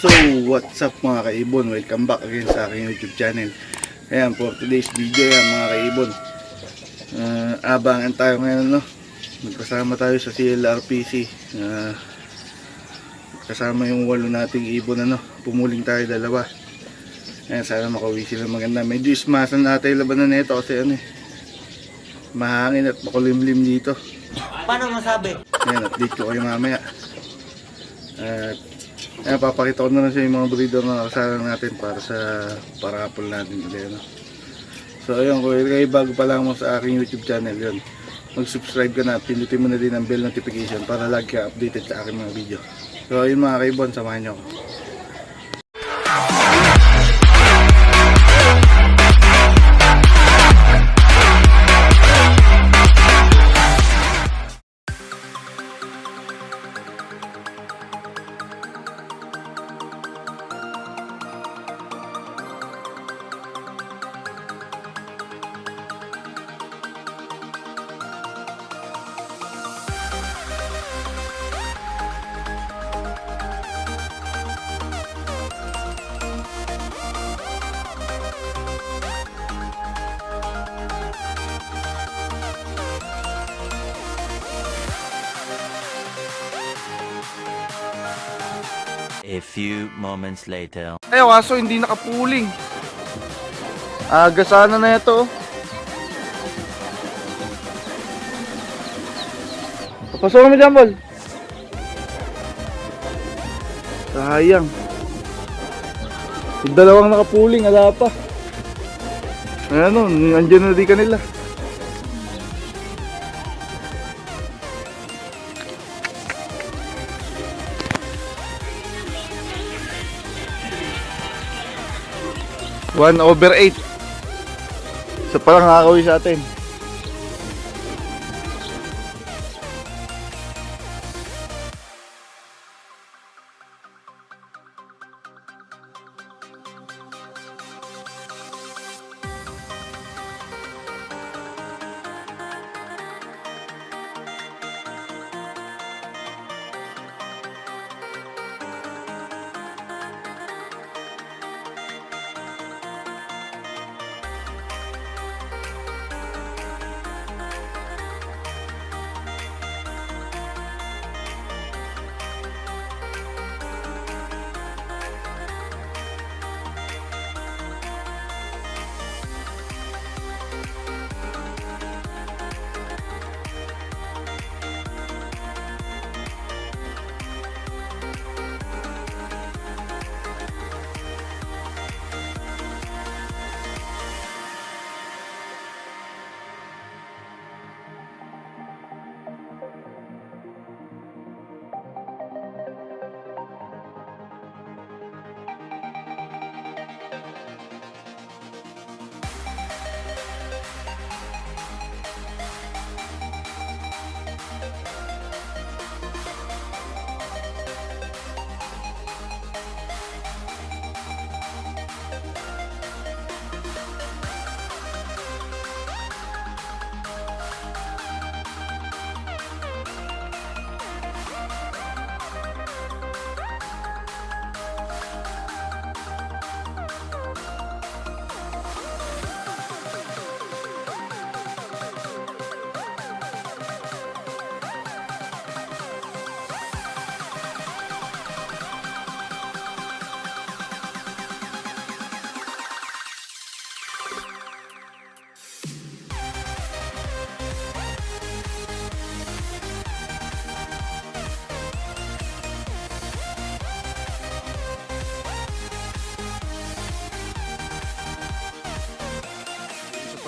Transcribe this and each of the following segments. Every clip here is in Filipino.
So, what's up mga kaibon? Welcome back again sa aking YouTube channel. Ayan, for today's video yan mga kaibon. Abangan tayo ngayon, no? Magkasama tayo sa CLRPC. Kasama yung 8 nating ibon, ano? Pumuling tayo dalawa. Ayan, sana makauwi sila maganda. Medyo ismasan natin yung labanan nito kasi ano mahangin at makulimlim dito. Paano masabi? Ayan, update ko kayo mamaya. At ayan, papakita ko na lang sa yung mga breeder na nakasalang natin para sa parapol natin ulit, no? So ayun, kung kayo bago pa lang mo sa aking YouTube channel, yun, mag-subscribe ka na at pindutin mo na din ang bell notification para lagi ka updated sa aking mga video. So ayun mga kaibon, samahan nyo ako. A few moments later. Ayaw, kaso hindi nakapuling. Aga sana na ito. Papasok kami dyan, Bol. Sayang. Yung dalawang nakapuling, ala pa. Ayan o, andyan na di kanila. One over 8. Isa pa lang nakakawin sa atin.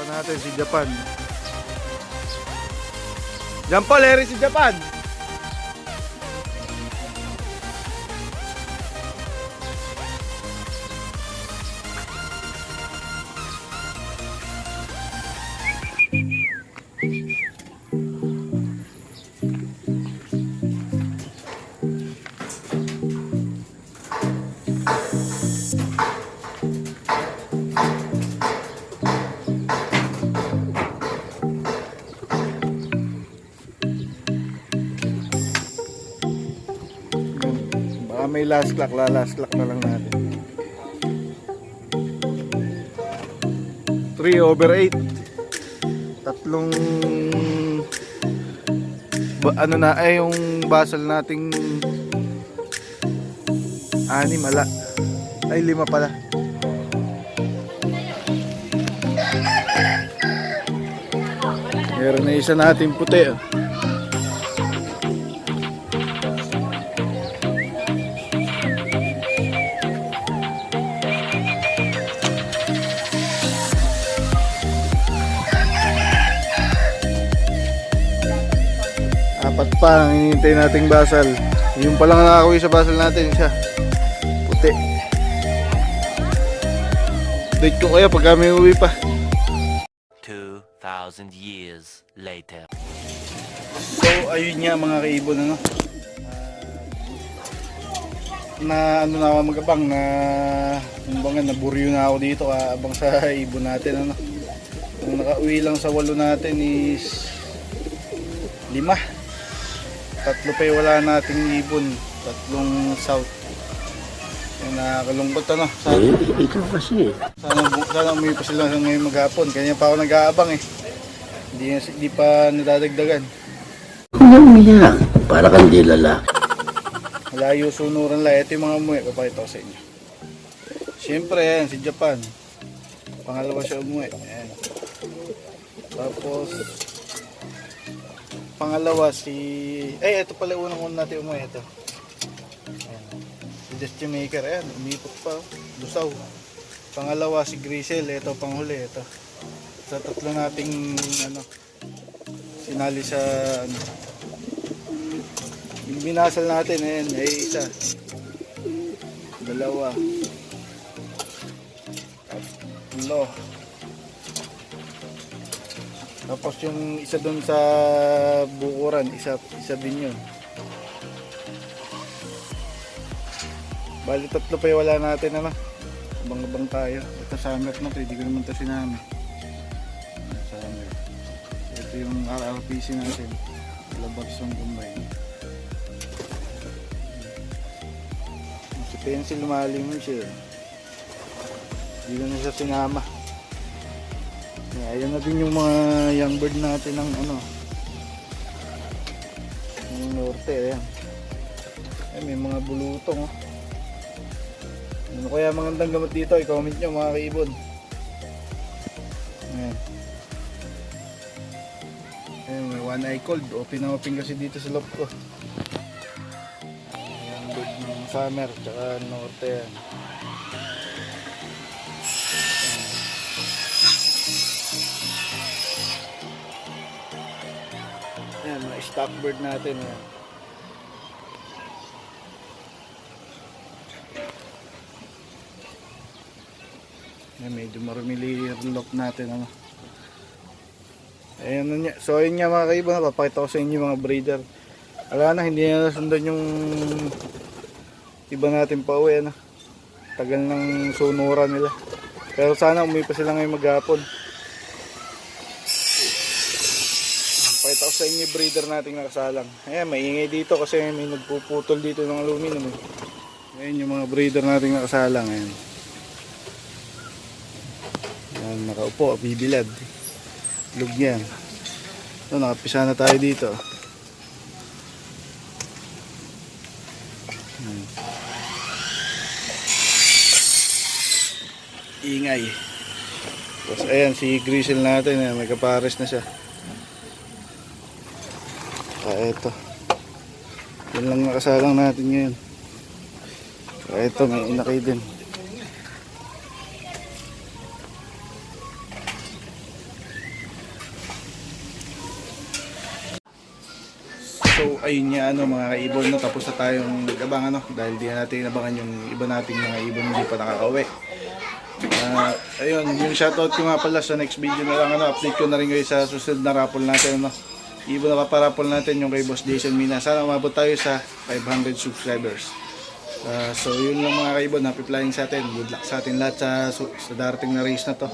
Natin si Japan. Diyan po, Larry, si Japan. may last clock, last clock na lang natin. 3/8. Tatlong ano na ay yung basal nating 6 mala. Ay 5 pala. Meron na isa natin puti. Apat pa ang hinihintay nating basal. Yung palang nakakawin sa basal natin siya. Puti. Date ko kaya pag kami uwi pa. 2,000 years later. So ayun nga mga kaibon, ano. Na ano na ako magabang na kumbaga naburyo na ako dito abang sa ibon natin, ano. Ang nakauwi lang sa 8 natin is 5. 3 pa yung wala nating ibon, 3 south. Yung nakakalungkot, ano. Ikaw kasi. Sana umuwi pa sila ngayon maghapon. Kanya pa ako nag-aabang eh. Hindi pa nadadagdagan. Ano mo yan? Para kang dilala. Malayo sunuran lang. Ito yung mga umuwi. Papakita ko sa inyo. Siyempre, yan, si Japan. Pangalawa siya umuwi. Ayan. Tapos, pangalawa si... ito pala unang natin umuwi. Ito. Ayan. Si Destiny Maker. Ayan, umipot pa. Lusaw. Pangalawa si Grisel. Ito, panghuli. Ito. Sa 3 nating ano, sinali sa ano. Yung binasal natin, ayan, ay isa. 2. 3. Tapos yung isa doon sa bukuran, isa din yun. Bali 3 pa yung wala natin, ano. Abang-abang tayo. Ito summer na to, hindi ko naman ito sinama. Summer. Ito yung RRPC natin. Labas yung combine. Si pencil lumalim mo siya. Hindi na siya sinama. Ayan na din yung mga young bird natin ng ano. Yung norte, ayan. Ay, may mga bulutong, oh. Ano kaya magandang gamot dito? I-comment nyo mga kaibon. Ayan. Ayan, may one eye cold. Open na open kasi dito sa loob ko. Ayan, bird ng summer tsaka norte, yan. Ayan, mga stock bird natin, yan. Ayan, medyo marumili yung lock natin, ano. Ayan na niya. So ayun nga mga kaibon, papakita ko sa inyo mga breeder. Wala na, hindi na nasundan yung iba natin pa uwi, ano. Tagal ng sunuran nila. Pero sana umuwi pa sila ngayon maghapon. Pakita ko sa inyo yung breeder natin nakasalang. Ayan, maingay dito kasi may nagpuputol dito ng aluminum, eh. Ayan yung mga breeder natin nakasalang. Ayan. Ayan, nakaupo, bibilad. Lug yan. So, nakapisa na tayo dito. Ayan. Ingay. Tapos ayan, si Grisel natin, ayan, may kapares na siya. Eto. Yan lang nakasalang natin ngayon. Eto, may inakay din. So ayun nga, ano mga kaibon, no, tapos na tayong nag-abang, ano, dahil di na natin inabangan yung iba nating mga ibon hindi pa nakakauwi. Ayun, yung shoutout ko nga pala sa next video na lang, ano, update ko na rin kayo sa susunod na raffle natin, ano. Ibon na paparapol natin yung kay Boss Jason Mina. Sana umabot tayo sa 500 subscribers. So yun lang mga kaibon, happy flying sa atin. Good luck sa atin lahat sa darating na race na to.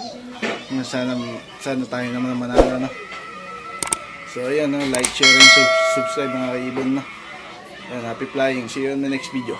Sana tayo naman manalo, no? So ayan, no, like, share, and subscribe mga kaibon, no? Ayan, happy flying. See you in the next video.